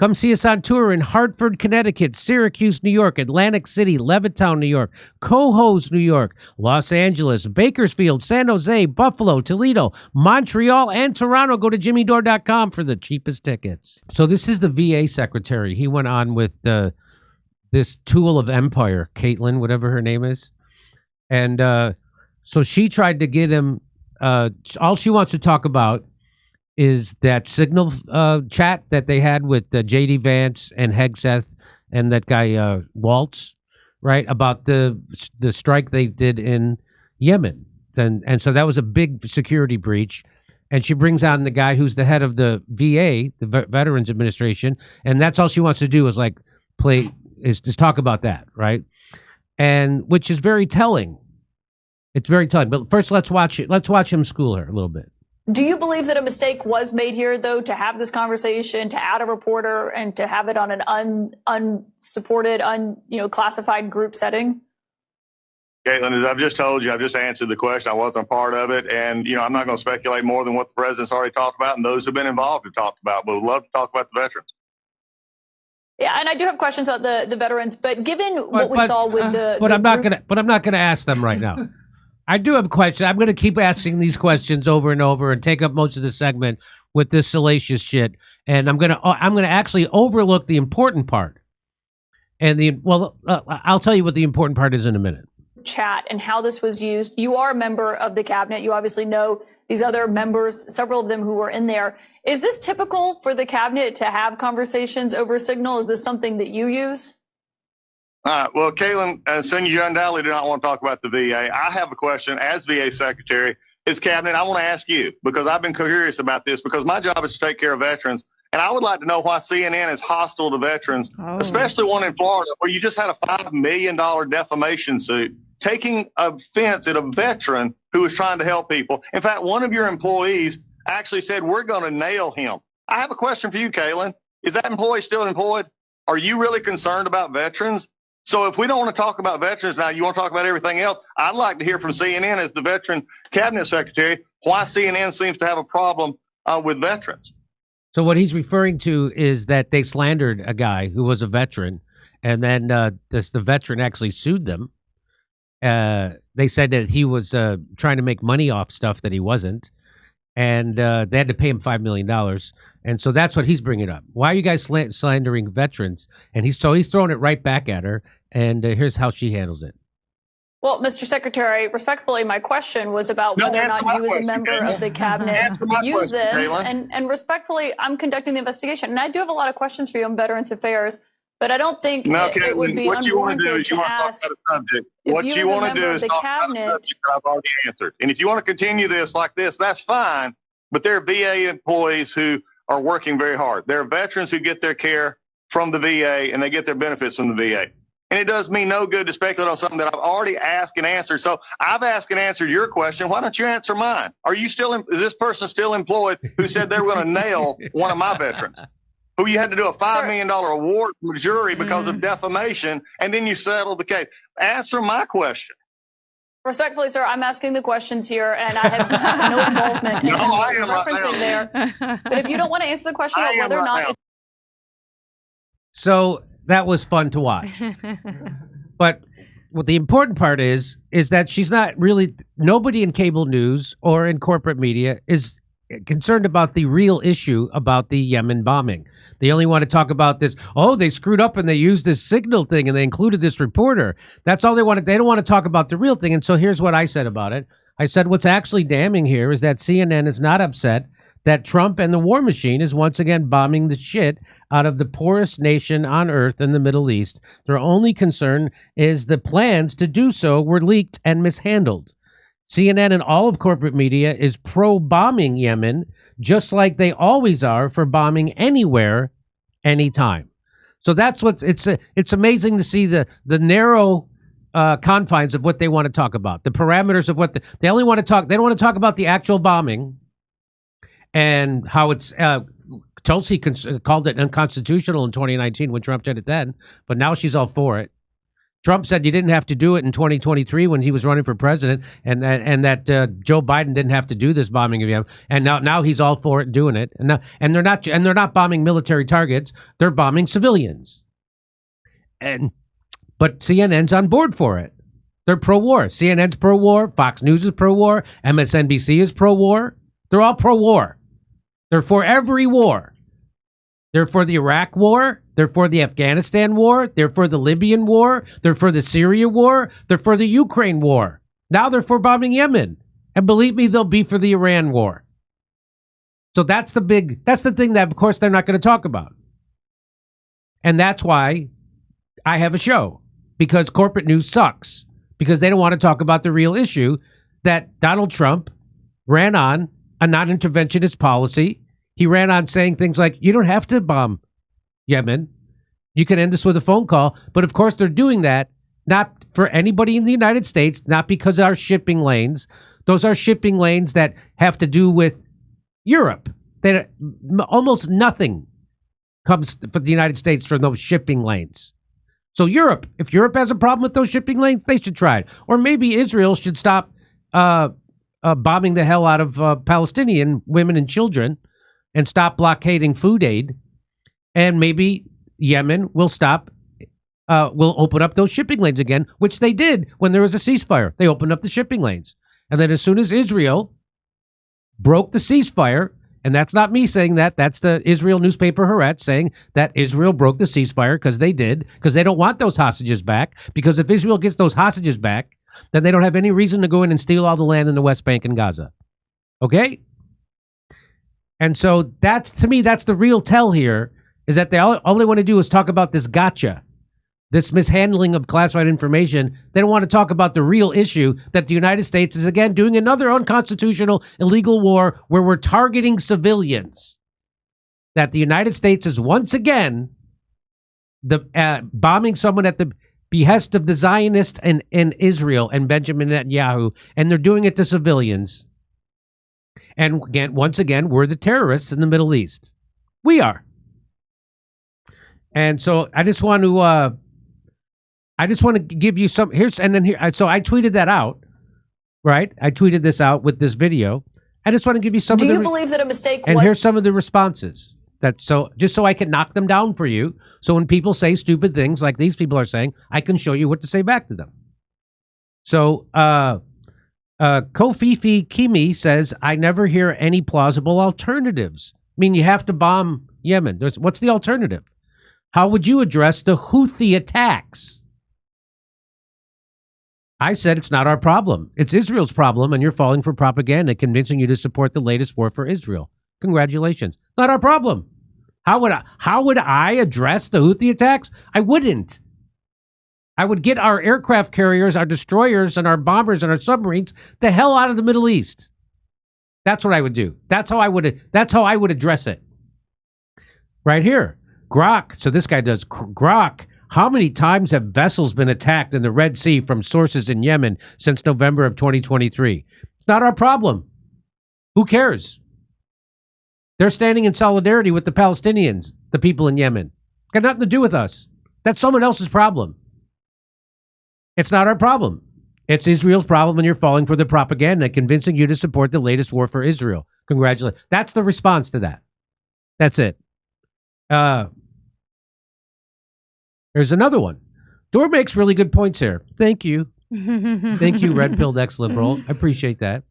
Come see us on tour in Hartford, Connecticut, Syracuse, New York, Atlantic City, Levittown, New York, Cohoes, New York, Los Angeles, Bakersfield, San Jose, Buffalo, Toledo, Montreal, and Toronto. Go to jimmydore.com for the cheapest tickets. So this is the VA secretary. He went on with this tool of empire, Kaitlan, whatever her name is. And so she tried to get him, all she wants to talk about is that signal chat that they had with JD Vance and Hegseth and that guy Waltz, right, about the strike they did in Yemen. And so that was a big security breach. And she brings on the guy who's the head of the VA, the Veterans Administration, and that's all she wants to do is just talk about that, right? And which is very telling. It's very telling. But first, let's watch it. Let's watch him school her a little bit. Do you believe that a mistake was made here, though, to have this conversation, to add a reporter, and to have it on an unsupported, classified group setting? Kaitlan, as I've just told you, I've just answered the question. I wasn't part of it. And, I'm not going to speculate more than what the president's already talked about and those who've been involved have talked about. But we'd love to talk about the veterans. Yeah, and I do have questions about the veterans. But given what we saw with I'm not gonna ask them right now. I do have questions. I'm going to keep asking these questions over and over and take up most of the segment with this salacious shit. And I'm going to actually overlook the important part. And I'll tell you what the important part is in a minute. Chat and how this was used. You are a member of the cabinet. You obviously know these other members, several of them who were in there. Is this typical for the cabinet to have conversations over Signal? Is this something that you use? Well, Kaitlan, Senior, you undoubtedly do not want to talk about the VA. I have a question as VA Secretary. As Cabinet, I want to ask you, because I've been curious about this, because my job is to take care of veterans. And I would like to know why CNN is hostile to veterans, especially one in Florida, where you just had a $5 million defamation suit taking offense at a veteran who was trying to help people. In fact, one of your employees actually said, we're going to nail him. I have a question for you, Kaitlan. Is that employee still employed? Are you really concerned about veterans? So if we don't want to talk about veterans now, you want to talk about everything else, I'd like to hear from CNN as the Veteran Cabinet Secretary why CNN seems to have a problem with veterans. So what he's referring to is that they slandered a guy who was a veteran, and then the veteran actually sued them. They said that he was trying to make money off stuff that he wasn't, and they had to pay him $5 million. And so that's what he's bringing up. Why are you guys slandering veterans? And he's throwing it right back at her. And here's how she handles it. Well, Mr. Secretary, respectfully, my question was about whether or not you as a member of the cabinet use this. And respectfully, I'm conducting the investigation. And I do have a lot of questions for you on Veterans Affairs, but I don't think it would be unwarranted to ask what if you want to do is talk about a subject that I've already answered. And if you want to continue this like this, that's fine. But there are VA employees who are working very hard. There are veterans who get their care from the VA and they get their benefits from the VA. And it does me no good to speculate on something that I've already asked and answered. So I've asked and answered your question. Why don't you answer mine? Is this person still employed who said they were going to nail one of my veterans? Who you had to do a $5 million award from a jury because of defamation, and then you settled the case. Answer my question. Respectfully, sir, I'm asking the questions here, and I have no involvement in referencing there. But if you don't want to answer the question about whether or not... So that was fun to watch. But what the important part is that she's not really... Nobody in cable news or in corporate media is concerned about the real issue about the Yemen bombing. They only want to talk about this. Oh, they screwed up and they used this signal thing and they included this reporter. That's all they wanted. They don't want to talk about the real thing. And so here's what I said about it. I said, what's actually damning here is that CNN is not upset that Trump and the war machine is once again bombing the shit out of the poorest nation on earth in the Middle East. Their only concern is the plans to do so were leaked and mishandled. CNN and all of corporate media is pro-bombing Yemen, just like they always are for bombing anywhere, anytime. So that's it's amazing to see the narrow confines of what they want to talk about, the parameters of what they only want to talk. They don't want to talk about the actual bombing and how it's. Tulsi called it unconstitutional in 2019 when Trump did it then, but now she's all for it. Trump said you didn't have to do it in 2023 when he was running for president, and that Joe Biden didn't have to do this bombing of Yemen, and now he's all for it doing it, and they're not bombing military targets, they're bombing civilians, but CNN's on board for it. They're pro-war. CNN's pro-war. Fox News is pro-war. MSNBC is pro-war. They're all pro-war. They're for every war. They're for the Iraq war. They're for the Afghanistan war. They're for the Libyan war. They're for the Syria war. They're for the Ukraine war. Now they're for bombing Yemen. And believe me, they'll be for the Iran war. So that's the thing that, of course, they're not going to talk about. And that's why I have a show. Because corporate news sucks. Because they don't want to talk about the real issue that Donald Trump ran on a non-interventionist policy. He ran on saying things like, you don't have to bomb Yemen. You can end this with a phone call. But of course, they're doing that not for anybody in the United States, not because our shipping lanes. Those are shipping lanes that have to do with Europe. Almost nothing comes for the United States from those shipping lanes. So Europe, if Europe has a problem with those shipping lanes, they should try it. Or maybe Israel should stop bombing the hell out of Palestinian women and children and stop blockading food aid. And maybe Yemen will will open up those shipping lanes again, which they did when there was a ceasefire. They opened up the shipping lanes. And then as soon as Israel broke the ceasefire, and that's not me saying that, that's the Israel newspaper Haaretz saying that Israel broke the ceasefire because they don't want those hostages back. Because if Israel gets those hostages back, then they don't have any reason to go in and steal all the land in the West Bank and Gaza. Okay? And so to me, that's the real tell here, is that all they want to do is talk about this gotcha, this mishandling of classified information. They don't want to talk about the real issue that the United States is, again, doing another unconstitutional, illegal war where we're targeting civilians. That the United States is once again bombing someone at the behest of the Zionists in Israel and Benjamin Netanyahu, and they're doing it to civilians. And again, once again, we're the terrorists in the Middle East. We are. And so I just want to give you some so I tweeted that out, right? I tweeted this out with this video. I just want to give you some Do you believe that a mistake and here's some of the responses. Just so I can knock them down for you. So when people say stupid things like these people are saying, I can show you what to say back to them. So Kofifi Kimi says, I never hear any plausible alternatives. I mean, you have to bomb Yemen. What's the alternative? How would you address the Houthi attacks? I said it's not our problem. It's Israel's problem, and you're falling for propaganda convincing you to support the latest war for Israel. Congratulations. Not our problem. How would I address the Houthi attacks? I wouldn't. I would get our aircraft carriers, our destroyers, and our bombers and our submarines the hell out of the Middle East. That's what I would do. That's how I would address it. Right here. Grok. So this guy does. Grok. How many times have vessels been attacked in the Red Sea from sources in Yemen since November of 2023? It's not our problem. Who cares? They're standing in solidarity with the Palestinians, the people in Yemen. Got nothing to do with us. That's someone else's problem. It's not our problem. It's Israel's problem, and you're falling for the propaganda convincing you to support the latest war for Israel. Congratulations. That's the response to that. That's it. There's another one. Dore makes really good points here. Thank you. Thank you, red-pilled ex-liberal. I appreciate that.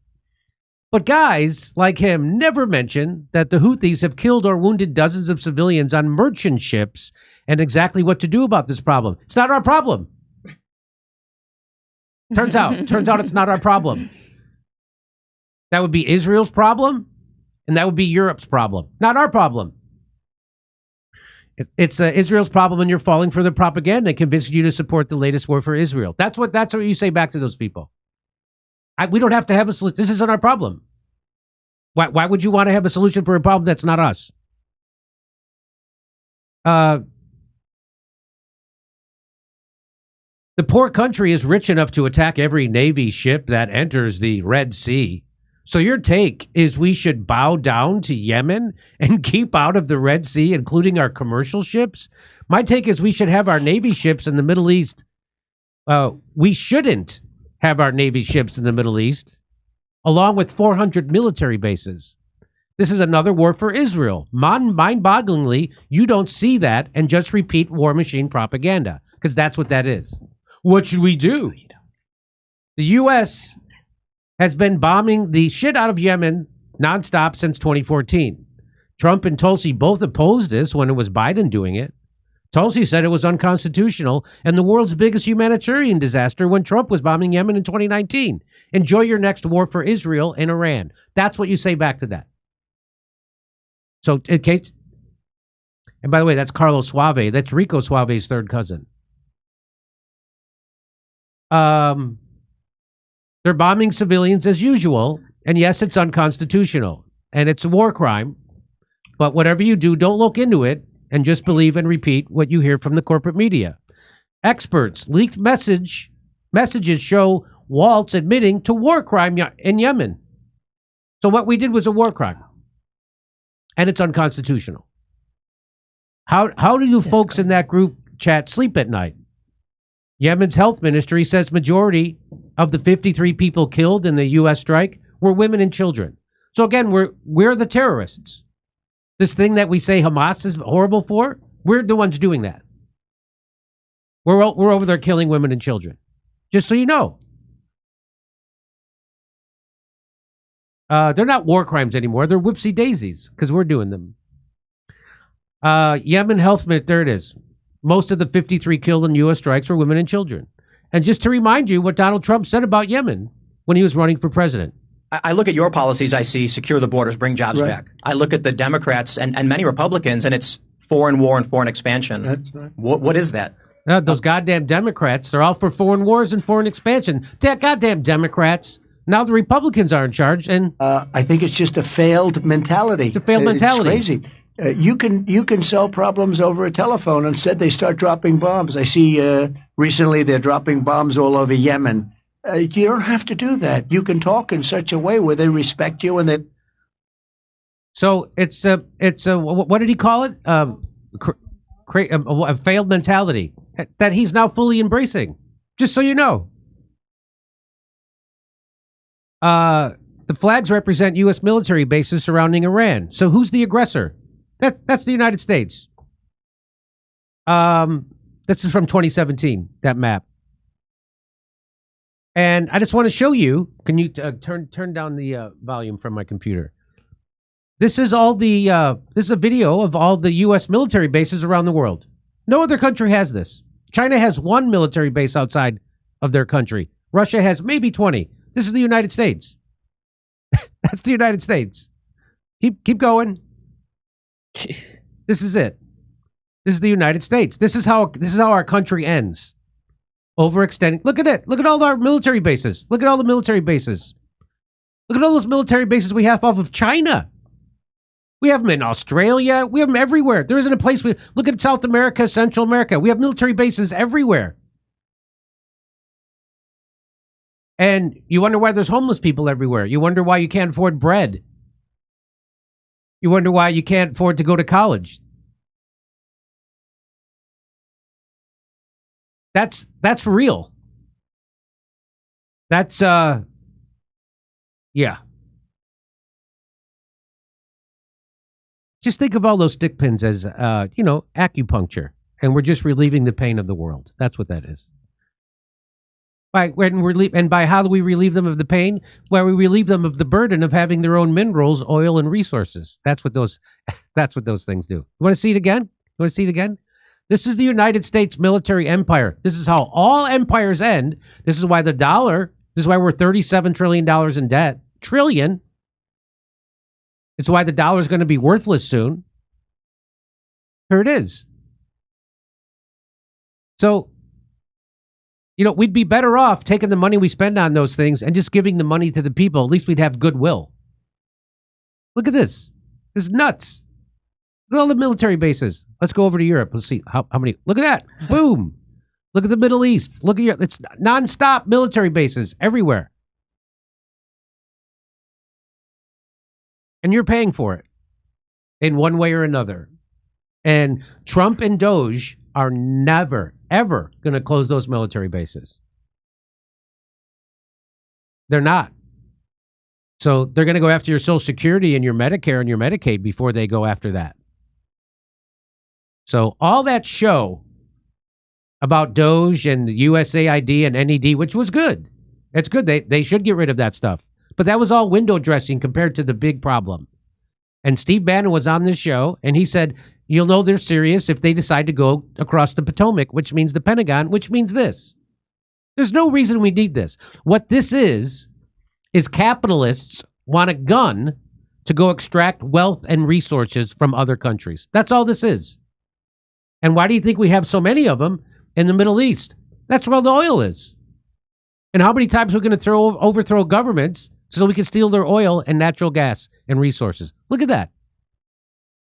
But guys like him never mention that the Houthis have killed or wounded dozens of civilians on merchant ships and exactly what to do about this problem. It's not our problem. Turns out it's not our problem. That would be Israel's problem, and that would be Europe's problem. Not our problem. It's Israel's problem, and you're falling for the propaganda convincing you to support the latest war for Israel. That's what you say back to those people. We don't have to have a solution. This isn't our problem. Why would you want to have a solution for a problem that's not us? The poor country is rich enough to attack every Navy ship that enters the Red Sea. So your take is we should bow down to Yemen and keep out of the Red Sea, including our commercial ships? My take is we should have our Navy ships in the Middle East We shouldn't have our Navy ships in the Middle East, along with 400 military bases. This is another war for Israel. Mind-bogglingly, you don't see that and just repeat war machine propaganda, because that's what that is. What should we do? The U.S. has been bombing the shit out of Yemen nonstop since 2014. Trump and Tulsi both opposed this when it was Biden doing it. Tulsi said it was unconstitutional and the world's biggest humanitarian disaster when Trump was bombing Yemen in 2019. Enjoy your next war for Israel and Iran. That's what you say back to that. So, in case, and by the way, that's Carlos Suave. That's Rico Suave's third cousin. They're bombing civilians as usual, and yes, it's unconstitutional, and it's a war crime. But whatever you do, don't look into it and just believe and repeat what you hear from the corporate media. Experts, leaked messages show Waltz admitting to war crime in Yemen. So what we did was a war crime, and it's unconstitutional. How do you folks in that group chat sleep at night? Yemen's health ministry says majority of the 53 people killed in the U.S. strike were women and children. So again, we're the terrorists. This thing that we say Hamas is horrible for, we're the ones doing that. We're over there killing women and children. Just so you know. They're not war crimes anymore. They're whoopsie daisies because we're doing them. Yemen health minister, there it is. Most of the 53 killed in U.S. strikes were women and children. And just to remind you what Donald Trump said about Yemen when he was running for president. I look at your policies, I see secure the borders, bring jobs back. I look at the Democrats and many Republicans, and it's foreign war and foreign expansion. That's right. What is that? Those goddamn Democrats, they're all for foreign wars and foreign expansion. Goddamn Democrats. Now the Republicans are in charge. And I think it's just a failed mentality. It's a failed mentality. It's crazy. You can solve problems over a telephone. Instead, they start dropping bombs. I see recently they're dropping bombs all over Yemen. You don't have to do that. You can talk in such a way where they respect you and they. So it's a what did he call it? A failed mentality that he's now fully embracing. Just so you know. The flags represent U.S. military bases surrounding Iran. So who's the aggressor? That's the United States. This is from 2017. That map. And I just want to show you. Can you turn down the volume from my computer? This is all the. This is a video of all the U.S. military bases around the world. No other country has this. China has one military base outside of their country. Russia has maybe 20. This is the United States. That's the United States. Keep going. Jeez. This is it. This is the United States. This is how our country ends. Overextending. Look at it. Look at all our military bases. Look at all the military bases. Look at all those military bases we have off of China. We have them in Australia. We have them everywhere. There isn't a place look at South America, Central America. We have military bases everywhere. And you wonder why there's homeless people everywhere. You wonder why you can't afford bread. You wonder why you can't afford to go to college. That's real. That's yeah. Just think of all those stick pins as acupuncture, and we're just relieving the pain of the world. That's what that is. By how do we relieve them of the pain? Well, we relieve them of the burden of having their own minerals, oil, and resources. That's what those things do. You want to see it again? This is the United States military empire. This is how all empires end. This is why this is why we're $37 trillion in debt. Trillion. It's why the dollar is going to be worthless soon. Here it is. So, we'd be better off taking the money we spend on those things and just giving the money to the people. At least we'd have goodwill. Look at this. This is nuts. Look at all the military bases. Let's go over to Europe. Let's see how many. Look at that. Boom. Look at the Middle East. Look at it's nonstop military bases everywhere. And you're paying for it in one way or another. And Trump and Doge are never, ever going to close those military bases. They're not. So they're going to go after your Social Security and your Medicare and your Medicaid before they go after that. So all that show about Doge and the USAID and NED, which was good. It's good. They should get rid of that stuff. But that was all window dressing compared to the big problem. And Steve Bannon was on this show, and he said, you'll know they're serious if they decide to go across the Potomac, which means the Pentagon, which means this. There's no reason we need this. What this is capitalists want a gun to go extract wealth and resources from other countries. That's all this is. And why do you think we have so many of them in the Middle East? That's where all the oil is. And how many times we're going to overthrow governments so we can steal their oil and natural gas and resources? Look at that.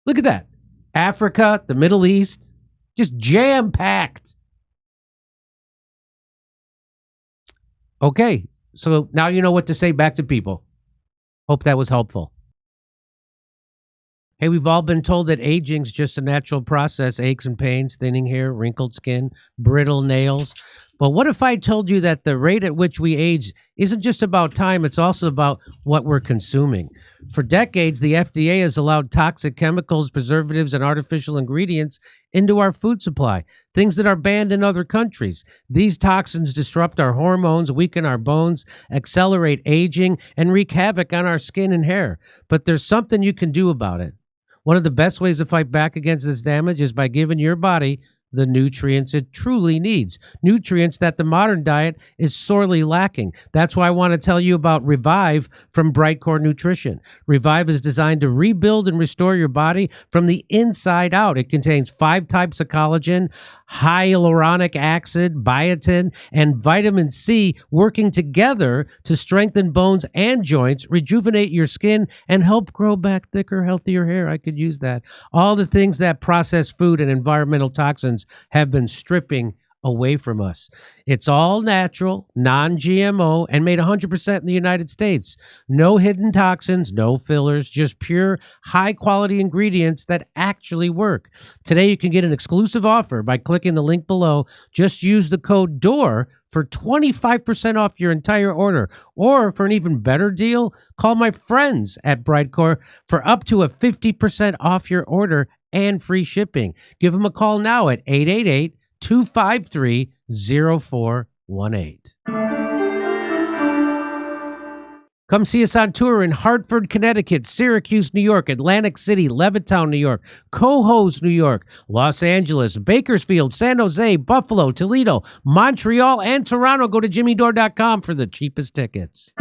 Look at that. Africa, the Middle East, just jam-packed. Okay, so now you know what to say back to people. Hope that was helpful. Hey, we've all been told that aging's just a natural process. Aches and pains, thinning hair, wrinkled skin, brittle nails. But what if I told you that the rate at which we age isn't just about time, it's also about what we're consuming? For decades, the FDA has allowed toxic chemicals, preservatives, and artificial ingredients into our food supply, things that are banned in other countries. These toxins disrupt our hormones, weaken our bones, accelerate aging, and wreak havoc on our skin and hair. But there's something you can do about it. One of the best ways to fight back against this damage is by giving your body the nutrients it truly needs, nutrients that the modern diet is sorely lacking. That's why I want to tell you about Revive from Brightcore Nutrition. Revive is designed to rebuild and restore your body from the inside out. It contains 5 types of collagen, hyaluronic acid, biotin, and vitamin C working together to strengthen bones and joints, rejuvenate your skin, and help grow back thicker, healthier hair. I could use that. All the things that processed food and environmental toxins have been stripping away from us. It's all natural, non-GMO, and made 100% in the United States. No hidden toxins, no fillers, just pure, high-quality ingredients that actually work. Today, you can get an exclusive offer by clicking the link below. Just use the code DORE for 25% off your entire order. Or for an even better deal, call my friends at Brightcore for up to a 50% off your order and free shipping. Give them a call now at 888-253-0418. Come see us on tour in Hartford, Connecticut, Syracuse, New York, Atlantic City, Levittown, New York, Cohoes, New York, Los Angeles, Bakersfield, San Jose, Buffalo, Toledo, Montreal, and Toronto. Go to jimmydore.com for the cheapest tickets.